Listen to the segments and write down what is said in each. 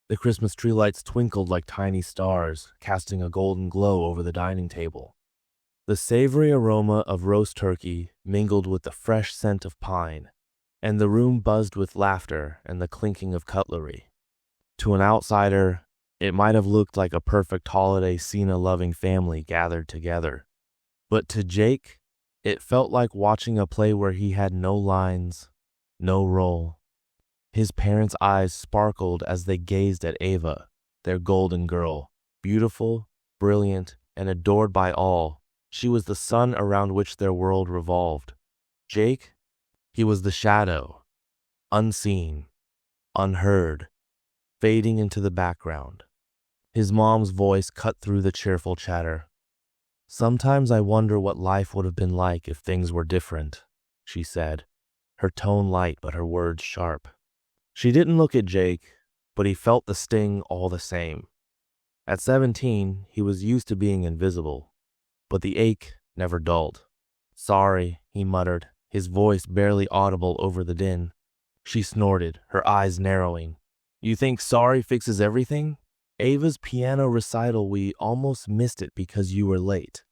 The Christmas tree lights twinkled like tiny stars, casting a golden glow over the dining table. The savory aroma of roast turkey mingled with the fresh scent of pine, and the room buzzed with laughter and the clinking of cutlery. To an outsider, it might have looked like a perfect holiday Cena-loving family gathered together. But to Jake, it felt like watching a play where he had no lines, no role. His parents' eyes sparkled as they gazed at Ava, their golden girl, beautiful, brilliant, and adored by all. She was the sun around which their world revolved. Jake, he was the shadow, unseen, unheard, fading into the background. His mom's voice cut through the cheerful chatter. "Sometimes I wonder what life would have been like if things were different," she said, her tone light but her words sharp. She didn't look at Jake, but he felt the sting all the same. At 17, he was used to being invisible, but the ache never dulled. "Sorry," he muttered, his voice barely audible over the din. She snorted, her eyes narrowing. "You think sorry fixes everything? Ava's piano recital, we almost missed it because you were late."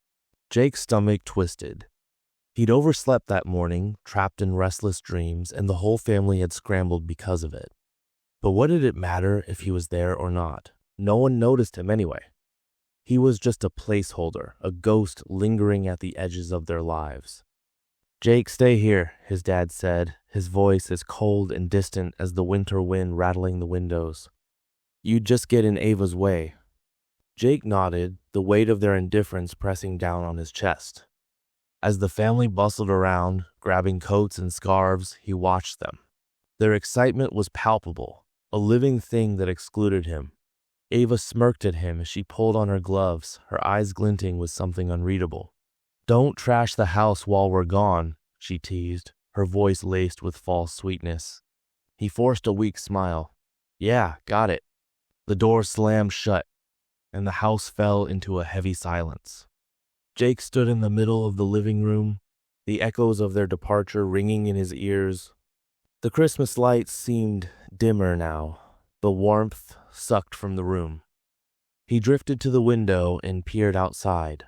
Jake's stomach twisted. He'd overslept that morning, trapped in restless dreams, and the whole family had scrambled because of it. But what did it matter if he was there or not? No one noticed him anyway. He was just a placeholder, a ghost lingering at the edges of their lives. "Jake, stay here," his dad said, his voice as cold and distant as the winter wind rattling the windows. "You'd just get in Ava's way." Jake nodded, the weight of their indifference pressing down on his chest. As the family bustled around, grabbing coats and scarves, he watched them. Their excitement was palpable, a living thing that excluded him. Ava smirked at him as she pulled on her gloves, her eyes glinting with something unreadable. "Don't trash the house while we're gone," she teased, her voice laced with false sweetness. He forced a weak smile. "Yeah, got it." The door slammed shut, and the house fell into a heavy silence. Jake stood in the middle of the living room, the echoes of their departure ringing in his ears. The Christmas lights seemed dimmer now, the warmth sucked from the room. He drifted to the window and peered outside.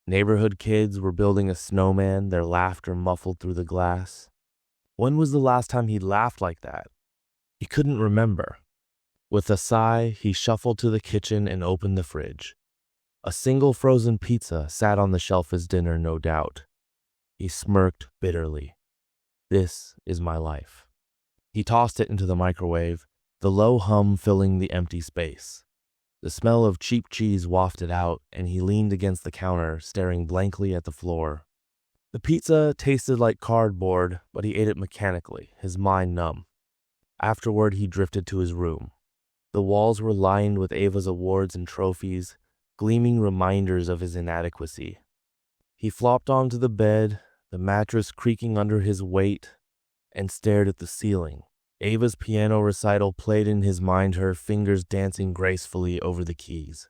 Neighborhood kids were building a snowman, their laughter muffled through the glass. When was the last time he'd laughed like that? He couldn't remember. With a sigh, he shuffled to the kitchen and opened the fridge. A single frozen pizza sat on the shelf as dinner, no doubt. He smirked bitterly. "This is my life." He tossed it into the microwave, the low hum filling the empty space. The smell of cheap cheese wafted out, and he leaned against the counter, staring blankly at the floor. The pizza tasted like cardboard, but he ate it mechanically, his mind numb. Afterward, he drifted to his room. The walls were lined with Ava's awards and trophies, gleaming reminders of his inadequacy. He flopped onto the bed, the mattress creaking under his weight, and stared at the ceiling. Ava's piano recital played in his mind, her fingers dancing gracefully over the keys.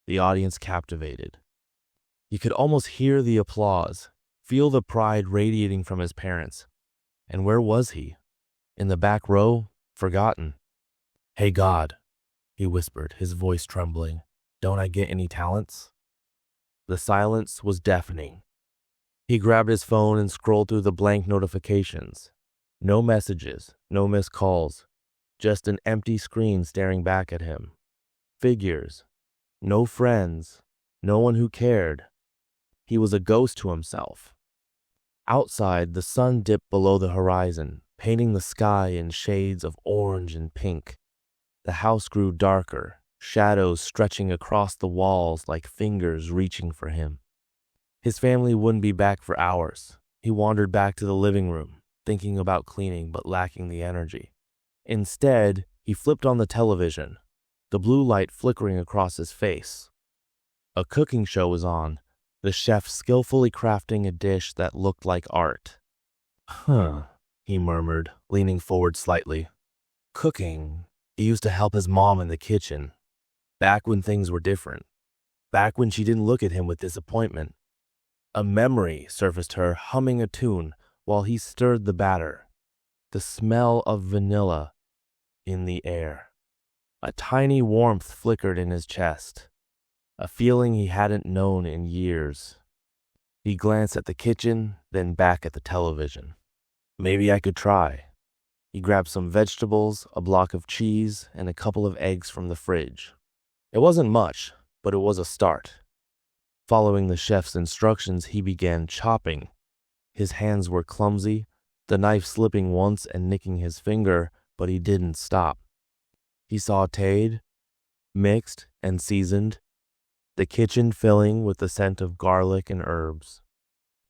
The audience captivated. He could almost hear the applause, feel the pride radiating from his parents. And where was he? In the back row, forgotten. "Hey God," he whispered, his voice trembling. "Don't I get any talents?" The silence was deafening. He grabbed his phone and scrolled through the blank notifications. No messages, no missed calls, just an empty screen staring back at him. Figures, no friends, no one who cared. He was a ghost to himself. Outside, the sun dipped below the horizon, painting the sky in shades of orange and pink. The house grew darker, shadows stretching across the walls like fingers reaching for him. His family wouldn't be back for hours. He wandered back to the living room, thinking about cleaning but lacking the energy. Instead, he flipped on the television, the blue light flickering across his face. A cooking show was on, the chef skillfully crafting a dish that looked like art. "Huh," he murmured, leaning forward slightly. Cooking. He used to help his mom in the kitchen. Back when things were different. Back when she didn't look at him with disappointment. A memory surfaced her, humming a tune while he stirred the batter. The smell of vanilla in the air. A tiny warmth flickered in his chest, a feeling he hadn't known in years. He glanced at the kitchen, then back at the television. Maybe I could try. He grabbed some vegetables, a block of cheese, and a couple of eggs from the fridge. It wasn't much, but it was a start. Following the chef's instructions, he began chopping. His hands were clumsy, the knife slipping once and nicking his finger, but he didn't stop. He sautéed, mixed, and seasoned, the kitchen filling with the scent of garlic and herbs.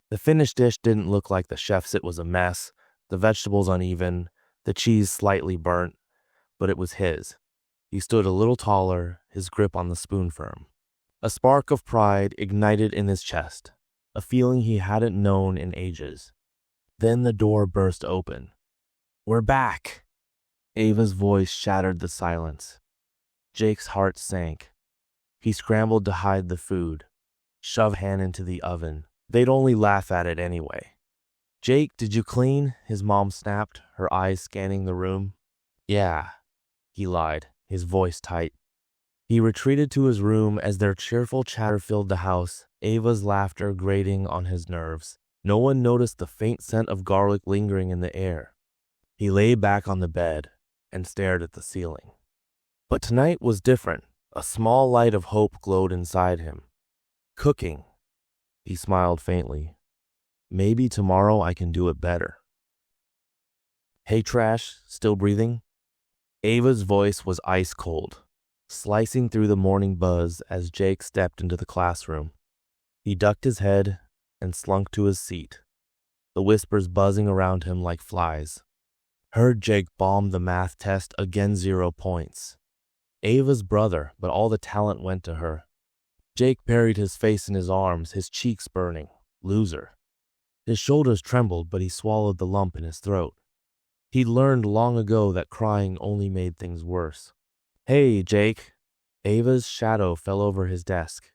The finished dish didn't look like the chef's. It was a mess, the vegetables uneven, the cheese slightly burnt, but it was his. He stood a little taller, his grip on the spoon firm. A spark of pride ignited in his chest, a feeling he hadn't known in ages. Then the door burst open. "We're back!" Ava's voice shattered the silence. Jake's heart sank. He scrambled to hide the food, shoved hand into the oven. They'd only laugh at it anyway. "Jake, did you clean?" his mom snapped, her eyes scanning the room. "Yeah," he lied, his voice tight. He retreated to his room as their cheerful chatter filled the house, Ava's laughter grating on his nerves. No one noticed the faint scent of garlic lingering in the air. He lay back on the bed and stared at the ceiling. But tonight was different. A small light of hope glowed inside him. Cooking. He smiled faintly. Maybe tomorrow I can do it better. "Hey, Trash, still breathing?" Ava's voice was ice cold, slicing through the morning buzz as Jake stepped into the classroom. He ducked his head and slunk to his seat, the whispers buzzing around him like flies. Heard Jake bombed the math test, again 0 points. Ava's brother, but all the talent went to her. Jake buried his face in his arms, his cheeks burning. Loser. His shoulders trembled, but he swallowed the lump in his throat. He'd learned long ago that crying only made things worse. "Hey, Jake." Ava's shadow fell over his desk.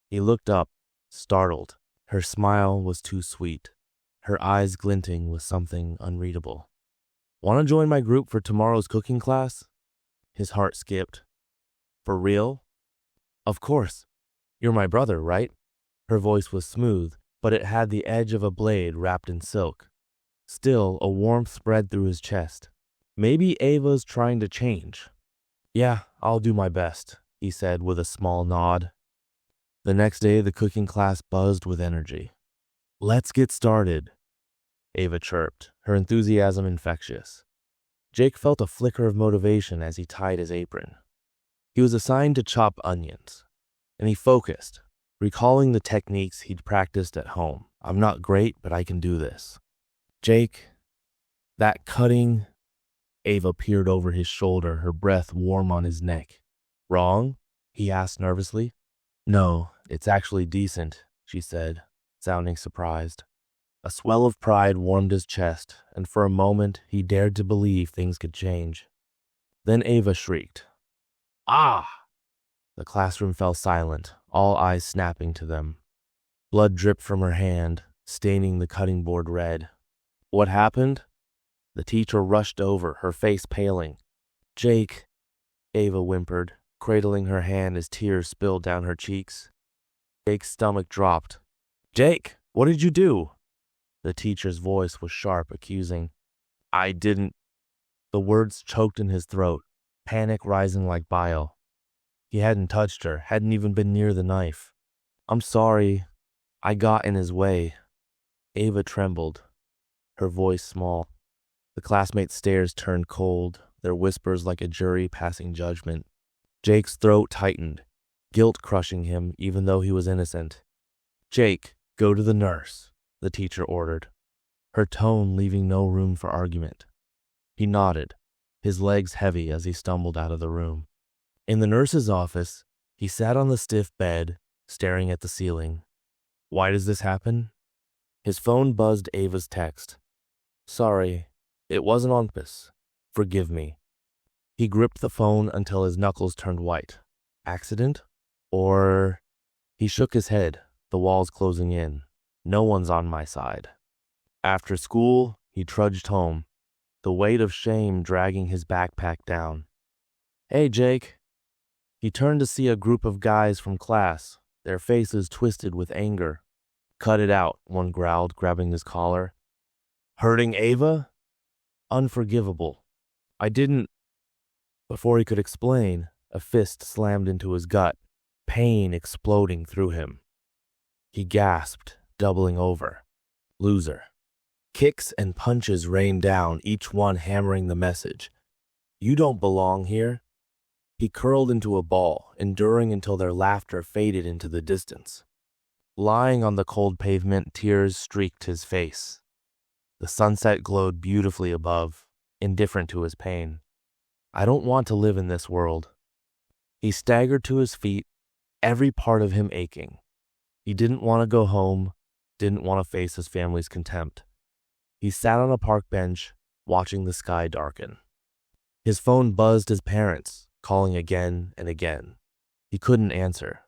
He looked up, startled. Her smile was too sweet, her eyes glinting with something unreadable. "Want to join my group for tomorrow's cooking class?" His heart skipped. "For real?" "Of course. You're my brother, right?" Her voice was smooth, but it had the edge of a blade wrapped in silk. Still, a warmth spread through his chest. Maybe Ava's trying to change. "Yeah, I'll do my best," he said with a small nod. The next day, the cooking class buzzed with energy. "Let's get started," Ava chirped, her enthusiasm infectious. Jake felt a flicker of motivation as he tied his apron. He was assigned to chop onions, and he focused, recalling the techniques he'd practiced at home. "I'm not great, but I can do this." "Jake, that cutting..." Ava peered over his shoulder, her breath warm on his neck. "Wrong?" he asked nervously. "No, it's actually decent," she said, sounding surprised. A swell of pride warmed his chest, and for a moment he dared to believe things could change. Then Ava shrieked. "Ah!" The classroom fell silent, all eyes snapping to them. Blood dripped from her hand, staining the cutting board red. "What happened?" The teacher rushed over, her face paling. "Jake," Ava whimpered, cradling her hand as tears spilled down her cheeks. Jake's stomach dropped. "Jake, what did you do?" The teacher's voice was sharp, accusing. "I didn't..." The words choked in his throat, panic rising like bile. He hadn't touched her, hadn't even been near the knife. "I'm sorry. I got in his way." Ava trembled, her voice small. The classmates' stares turned cold, their whispers like a jury passing judgment. Jake's throat tightened, guilt crushing him even though he was innocent. "Jake, go to the nurse," the teacher ordered, her tone leaving no room for argument. He nodded, his legs heavy as he stumbled out of the room. In the nurse's office, he sat on the stiff bed, staring at the ceiling. Why does this happen? His phone buzzed Ava's text. "Sorry, it wasn't on purpose. Forgive me." He gripped the phone until his knuckles turned white. Accident? Or... He shook his head, the walls closing in. No one's on my side. After school, he trudged home, the weight of shame dragging his backpack down. Hey, Jake. He turned to see a group of guys from class, their faces twisted with anger. Cut it out, one growled, grabbing his collar. Hurting Ava? Unforgivable. I didn't. Before he could explain, a fist slammed into his gut, pain exploding through him. He gasped, doubling over. Loser. Kicks and punches rained down, each one hammering the message. You don't belong here. He curled into a ball, enduring until their laughter faded into the distance. Lying on the cold pavement, tears streaked his face. The sunset glowed beautifully above, indifferent to his pain. I don't want to live in this world. He staggered to his feet, every part of him aching. He didn't want to go home, didn't want to face his family's contempt. He sat on a park bench, watching the sky darken. His phone buzzed his parents, calling again and again. He couldn't answer.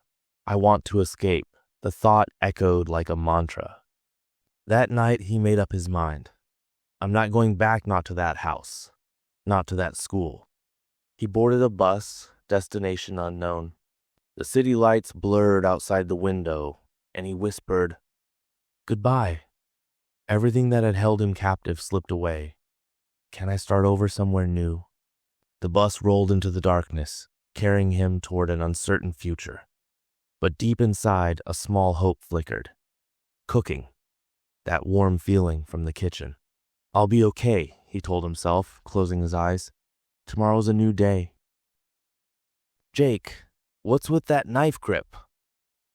I want to escape. The thought echoed like a mantra. That night he made up his mind. I'm not going back, not to that house, not to that school. He boarded a bus, destination unknown. The city lights blurred outside the window, and he whispered, "Goodbye." Everything that had held him captive slipped away. Can I start over somewhere new? The bus rolled into the darkness, carrying him toward an uncertain future. But deep inside, a small hope flickered. Cooking. That warm feeling from the kitchen. I'll be okay, he told himself, closing his eyes. Tomorrow's a new day. Jake, what's with that knife grip?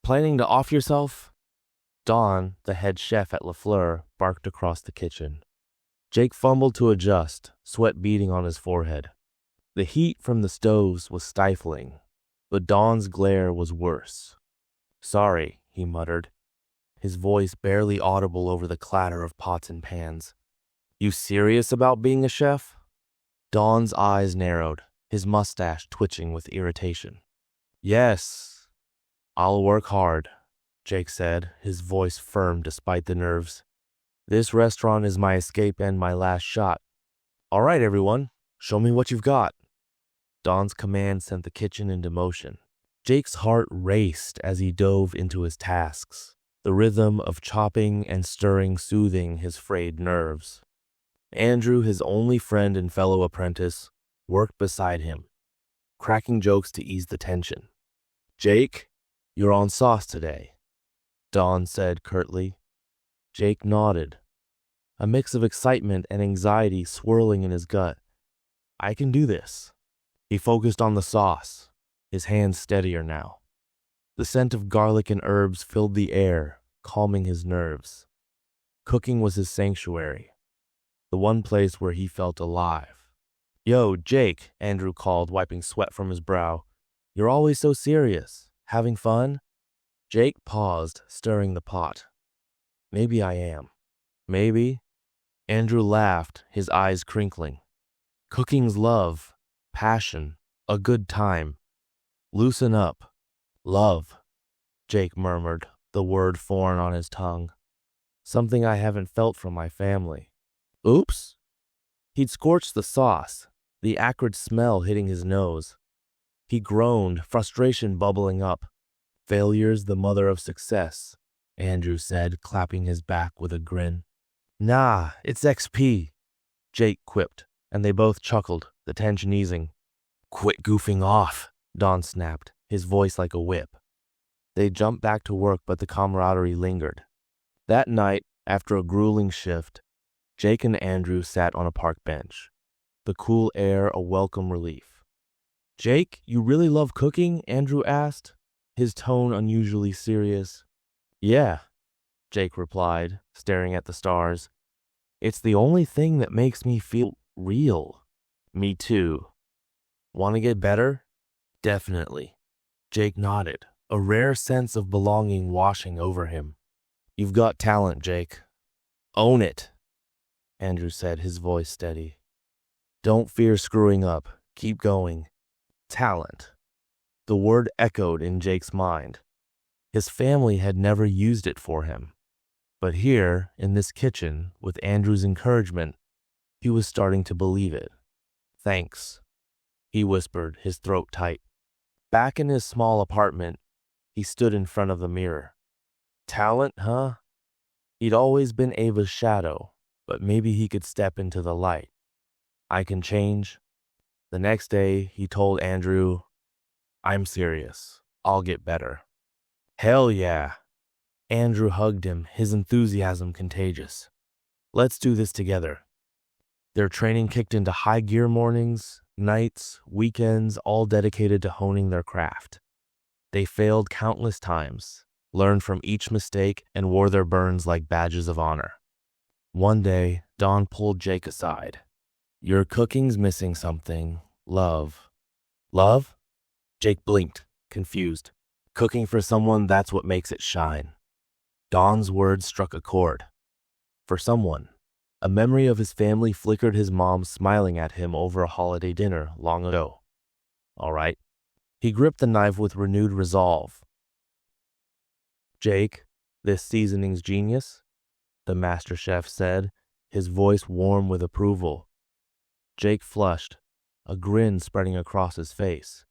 Planning to off yourself? Don, the head chef at LaFleur, barked across the kitchen. Jake fumbled to adjust, sweat beading on his forehead. The heat from the stoves was stifling, but Don's glare was worse. Sorry, he muttered, his voice barely audible over the clatter of pots and pans. You serious about being a chef? Don's eyes narrowed, his mustache twitching with irritation. Yes, I'll work hard, Jake said, his voice firm despite the nerves. This restaurant is my escape and my last shot. All right, everyone, show me what you've got. Don's command sent the kitchen into motion. Jake's heart raced as he dove into his tasks, the rhythm of chopping and stirring soothing his frayed nerves. Andrew, his only friend and fellow apprentice, worked beside him, cracking jokes to ease the tension. Jake, you're on sauce today, Don said curtly. Jake nodded, a mix of excitement and anxiety swirling in his gut. I can do this. He focused on the sauce, his hands steadier now. The scent of garlic and herbs filled the air, calming his nerves. Cooking was his sanctuary, the one place where he felt alive. Yo, Jake, Andrew called, wiping sweat from his brow. You're always so serious. Having fun? Jake paused, stirring the pot. Maybe I am. Maybe. Andrew laughed, his eyes crinkling. Cooking's love, passion, a good time. Loosen up. Love, Jake murmured, the word foreign on his tongue. Something I haven't felt from my family. Oops. He'd scorched the sauce, the acrid smell hitting his nose. He groaned, frustration bubbling up. Failure's the mother of success, Andrew said, clapping his back with a grin. Nah, it's XP, Jake quipped, and they both chuckled, the tension easing. Quit goofing off, Don snapped, his voice like a whip. They jumped back to work, but the camaraderie lingered. That night, after a grueling shift, Jake and Andrew sat on a park bench, the cool air a welcome relief. Jake, you really love cooking? Andrew asked, his tone unusually serious. Yeah, Jake replied, staring at the stars. It's the only thing that makes me feel real. Me too. Want to get better? Definitely. Jake nodded, a rare sense of belonging washing over him. You've got talent, Jake. Own it, Andrew said, his voice steady. Don't fear screwing up. Keep going. Talent. The word echoed in Jake's mind. His family had never used it for him. But here, in this kitchen, with Andrew's encouragement, he was starting to believe it. Thanks. he whispered, his throat tight. Back in his small apartment, he stood in front of the mirror. Talent, huh? He'd always been Ava's shadow, but maybe he could step into the light. I can change. The next day, he told Andrew, I'm serious. I'll get better. Hell yeah. Andrew hugged him, his enthusiasm contagious. Let's do this together. Their training kicked into high gear mornings, nights, weekends, all dedicated to honing their craft. They failed countless times, learned from each mistake, and wore their burns like badges of honor. One day, Dawn pulled Jake aside. Your cooking's missing something, love. Love? Jake blinked, confused. Cooking for someone, that's what makes it shine. Dawn's words struck a chord. For someone. A memory of his family flickered his mom smiling at him over a holiday dinner long ago. All right. He gripped the knife with renewed resolve. Jake, this seasoning's genius, the master chef said, his voice warm with approval. Jake flushed, a grin spreading across his face.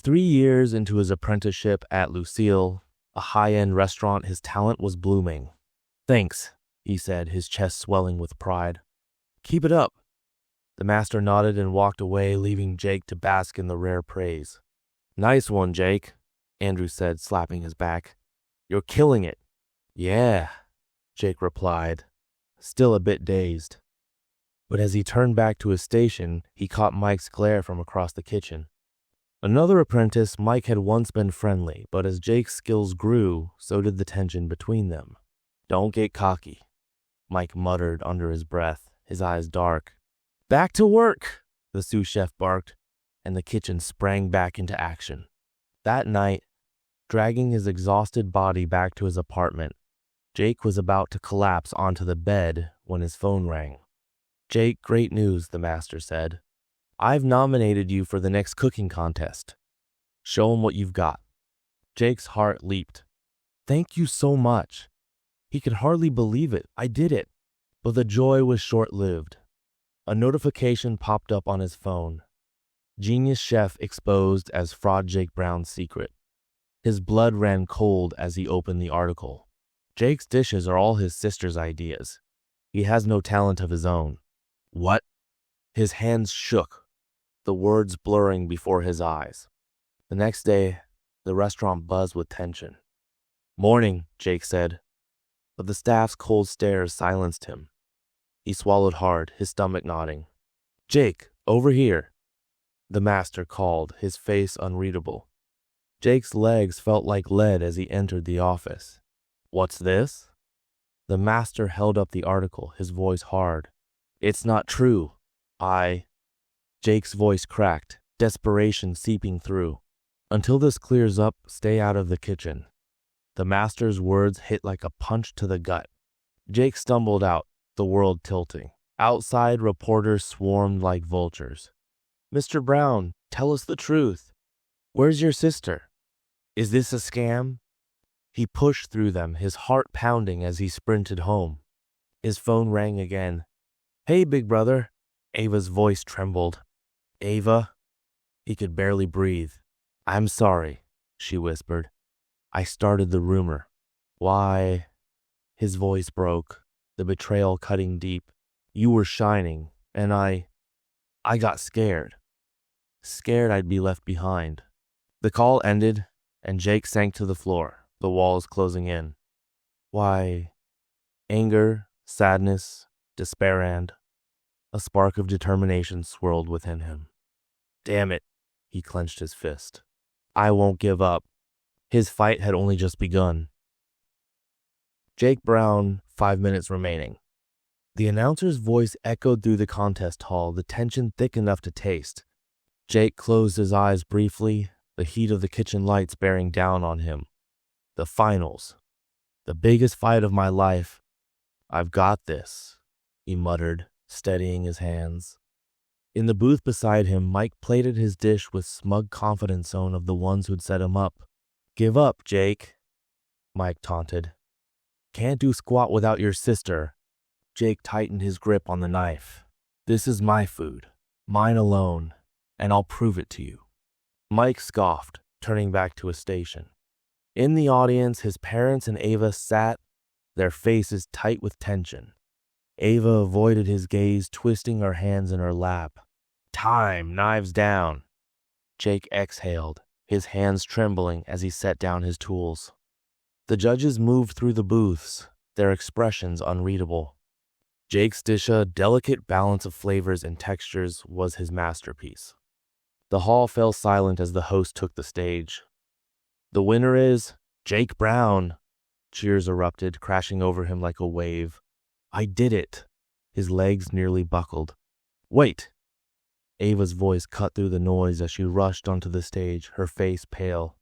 3 years into his apprenticeship at Lucille, a high-end restaurant, his talent was blooming. Thanks, he said, his chest swelling with pride. Keep it up. The master nodded and walked away, leaving Jake to bask in the rare praise. Nice one, Jake, Andrew said, slapping his back. You're killing it. Yeah, Jake replied, still a bit dazed. But as he turned back to his station, he caught Mike's glare from across the kitchen. Another apprentice, Mike had once been friendly, but as Jake's skills grew, so did the tension between them. Don't get cocky, Mike muttered under his breath, his eyes dark. Back to work, the sous chef barked, and the kitchen sprang back into action. That night, dragging his exhausted body back to his apartment, Jake was about to collapse onto the bed when his phone rang. Jake, great news, the master said. I've nominated you for the next cooking contest. Show 'em what you've got. Jake's heart leaped. Thank you so much. He could hardly believe it. I did it. But the joy was short-lived. A notification popped up on his phone. Genius chef exposed as fraud Jake Brown's secret. His blood ran cold as he opened the article. Jake's dishes are all his sister's ideas. He has no talent of his own. What? His hands shook, the words blurring before his eyes. The next day, the restaurant buzzed with tension. Morning, Jake said, but the staff's cold stares silenced him. He swallowed hard, his stomach nodding. Jake, over here. The master called, his face unreadable. Jake's legs felt like lead as he entered the office. What's this? The master held up the article, his voice hard. It's not true. Jake's voice cracked, desperation seeping through. Until this clears up, stay out of the kitchen. The master's words hit like a punch to the gut. Jake stumbled out, the world tilting. Outside, reporters swarmed like vultures. Mr. Brown, tell us the truth. Where's your sister? Is this a scam? He pushed through them, his heart pounding as he sprinted home. His phone rang again. Hey, big brother. Ava's voice trembled. Ava? He could barely breathe. I'm sorry, she whispered. I started the rumor. Why? His voice broke, the betrayal cutting deep. You were shining, and I got scared. Scared I'd be left behind. The call ended, and Jake sank to the floor, the walls closing in. Why? Anger, sadness, despair, and a spark of determination swirled within him. Damn it, he clenched his fist. I won't give up. His fight had only just begun. Jake Brown, 5 minutes remaining. The announcer's voice echoed through the contest hall, the tension thick enough to taste. Jake closed his eyes briefly, the heat of the kitchen lights bearing down on him. The finals. The biggest fight of my life. I've got this, he muttered, steadying his hands. In the booth beside him, Mike plated his dish with smug confidence of the ones who'd set him up. Give up, Jake, Mike taunted. Can't do squat without your sister. Jake tightened his grip on the knife. This is my food, mine alone. and I'll prove it to you." Mike scoffed, turning back to his station. In the audience, his parents and Ava sat, their faces tight with tension. Ava avoided his gaze, twisting her hands in her lap. "Time, knives down." Jake exhaled, his hands trembling as he set down his tools. The judges moved through the booths, their expressions unreadable. Jake's dish, a delicate balance of flavors and textures, was his masterpiece. The hall fell silent as the host took the stage. "The winner is Jake Brown." Cheers erupted, crashing over him like a wave. "I did it." His legs nearly buckled. "Wait." Ava's voice cut through the noise as she rushed onto the stage, her face pale.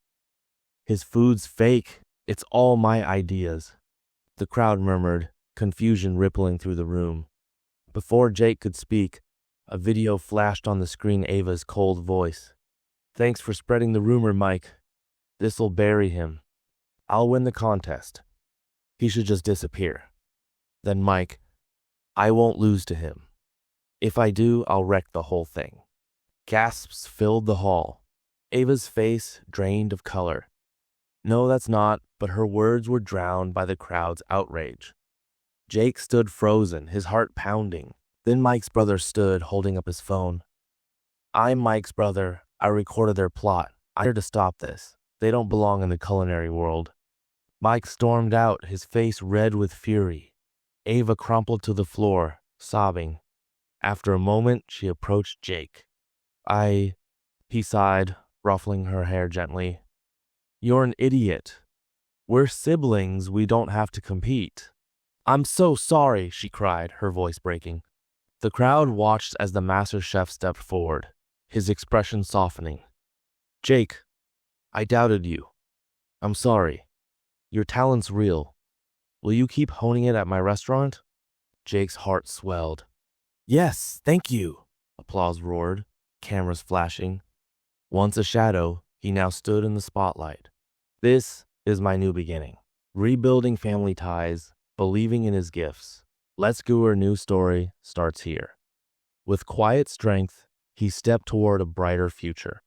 "His food's fake. It's all my ideas." The crowd murmured, confusion rippling through the room. Before Jake could speak, a video flashed on the screen. Ava's cold voice. "Thanks for spreading the rumor, Mike. This'll bury him. I'll win the contest. He should just disappear." Then Mike, "I won't lose to him. If I do, I'll wreck the whole thing." Gasps filled the hall. Ava's face drained of color. No, that's not, but her words were drowned by the crowd's outrage. Jake stood frozen, his heart pounding. Then Mike's brother stood, holding up his phone. "I'm Mike's brother. I recorded their plot. I'm here to stop this. They don't belong in the culinary world." Mike stormed out, his face red with fury. Ava crumpled to the floor, sobbing. After a moment, she approached Jake. He sighed, ruffling her hair gently. "You're an idiot. We're siblings. We don't have to compete." "I'm so sorry," she cried, her voice breaking. The crowd watched as the master chef stepped forward, his expression softening. "Jake, I doubted you. I'm sorry. Your talent's real. Will you keep honing it at my restaurant?" Jake's heart swelled. "Yes, thank you." Applause roared, cameras flashing. Once a shadow, he now stood in the spotlight. "This is my new beginning. Rebuilding family ties, believing in his gifts. Let's Goer new story starts here." With quiet strength, he stepped toward a brighter future.